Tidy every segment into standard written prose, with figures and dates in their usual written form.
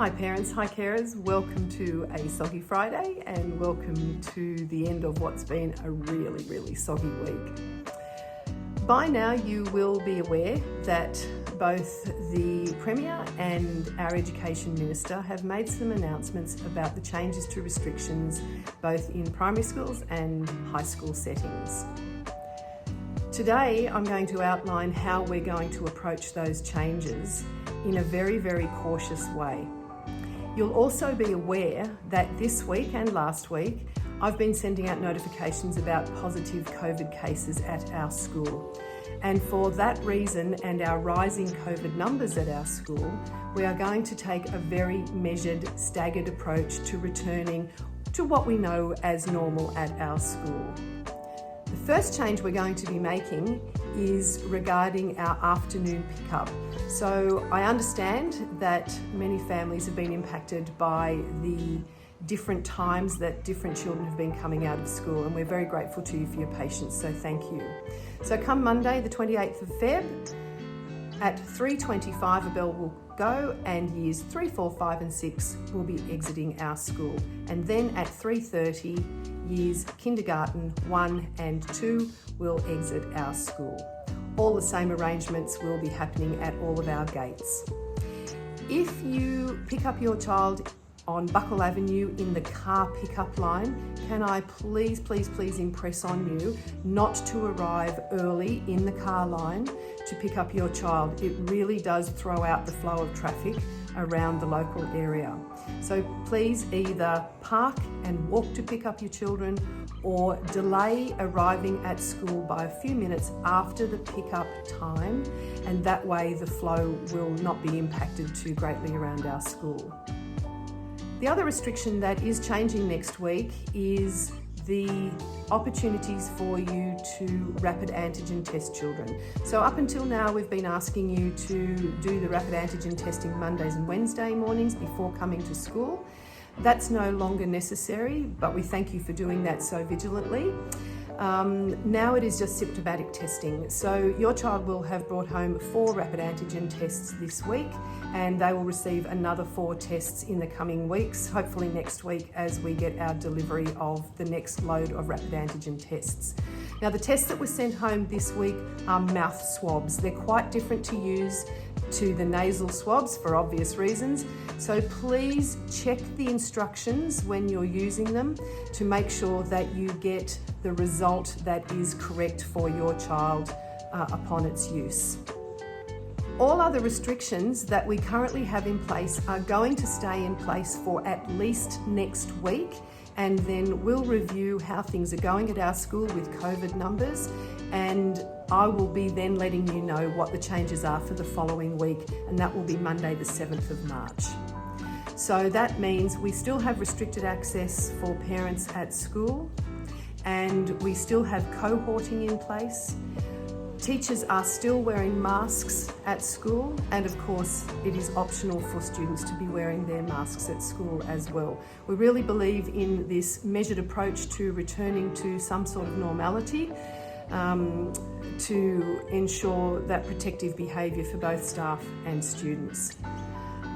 Hi parents, hi carers, welcome to a Soggy Friday and welcome to the end of what's been a really soggy week. By now you will be aware that both the Premier and our Education Minister have made some announcements about the changes to restrictions both in primary schools and high school settings. Today I'm going to outline how we're going to approach those changes in a very cautious way. You'll also be aware that this week and last week I've been sending out notifications about positive COVID cases at our school. And for that reason and our rising COVID numbers at our school, we are going to take a very measured, staggered approach to returning to what we know as normal at our school. The first change we're going to be making is regarding our afternoon pickup. So I understand that many families have been impacted by the different times that different children have been coming out of school, and we're very grateful to you for your patience, so thank you. So come Monday the 28th of Feb at 3:25 a bell will go and years 3, 4, 5 and 6 will be exiting our school, and then at 3:30 years kindergarten 1 and 2 will exit our school. All the same arrangements will be happening at all of our gates. If you pick up your child on Buckle Avenue in the car pickup line, can I please impress on you not to arrive early in the car line to pick up your child. It really does throw out the flow of traffic around the local area. So please either park and walk to pick up your children or delay arriving at school by a few minutes after the pickup time, and that way the flow will not be impacted too greatly around our school. The other restriction that is changing next week is the opportunities for you to rapid antigen test children. So up until now we've been asking you to do the rapid antigen testing Mondays and Wednesday mornings before coming to school. That's no longer necessary, but we thank you for doing that so vigilantly. Now it is just symptomatic testing. So your child will have brought home 4 rapid antigen tests this week, and they will receive another 4 tests in the coming weeks, hopefully next week as we get our delivery of the next load of rapid antigen tests. Now the tests that were sent home this week are mouth swabs. They're quite different to use to the nasal swabs for obvious reasons. So please check the instructions when you're using them to make sure that you get the result that is correct for your child upon its use. All other restrictions that we currently have in place are going to stay in place for at least next week, and then we'll review how things are going at our school with COVID numbers, and I will be then letting you know what the changes are for the following week, and that will be Monday the 7th of March. So that means we still have restricted access for parents at school, and we still have cohorting in place. Teachers are still wearing masks at school, and of course it is optional for students to be wearing their masks at school as well. We really believe in this measured approach to returning to some sort of normality to ensure that protective behaviour for both staff and students.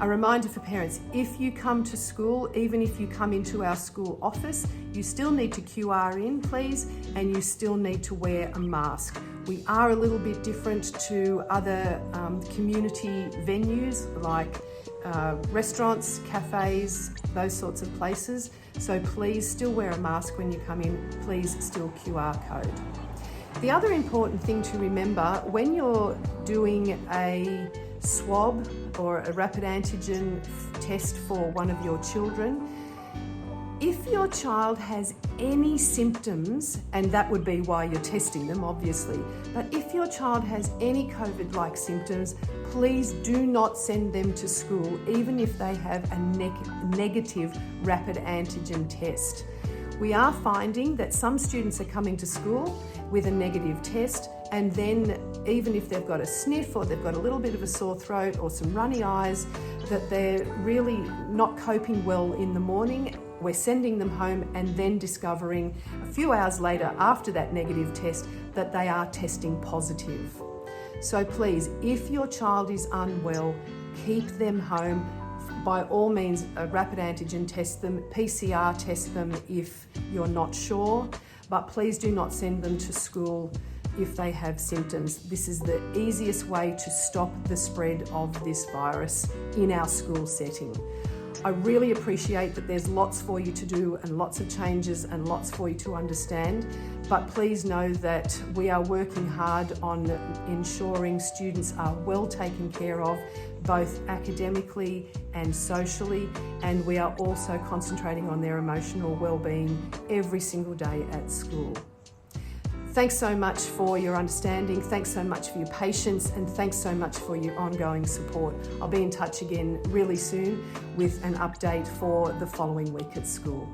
A reminder for parents, if you come to school, even if you come into our school office, you still need to QR in, please, and you still need to wear a mask. We are a little bit different to other community venues like restaurants, cafes, those sorts of places. So please still wear a mask when you come in, please still QR code. The other important thing to remember when you're doing a swab or a rapid antigen test for one of your children, if your child has any symptoms, and that would be why you're testing them obviously, but if your child has any COVID-like symptoms, please do not send them to school even if they have a negative rapid antigen test. We are finding that some students are coming to school with a negative test, and then even if they've got a sniff or they've got a little bit of a sore throat or some runny eyes, that they're really not coping well in the morning, we're sending them home and then discovering a few hours later after that negative test that they are testing positive. So please, if your child is unwell, keep them home by all means, rapid antigen test them, PCR test them if you're not sure, but please do not send them to school if they have symptoms. This is the easiest way to stop the spread of this virus in our school setting. I really appreciate that there's lots for you to do and lots of changes and lots for you to understand, but please know that we are working hard on ensuring students are well taken care of, both academically and socially, and we are also concentrating on their emotional well-being every single day at school. Thanks so much for your understanding, thanks so much for your patience, and thanks so much for your ongoing support. I'll be in touch again really soon with an update for the following week at school.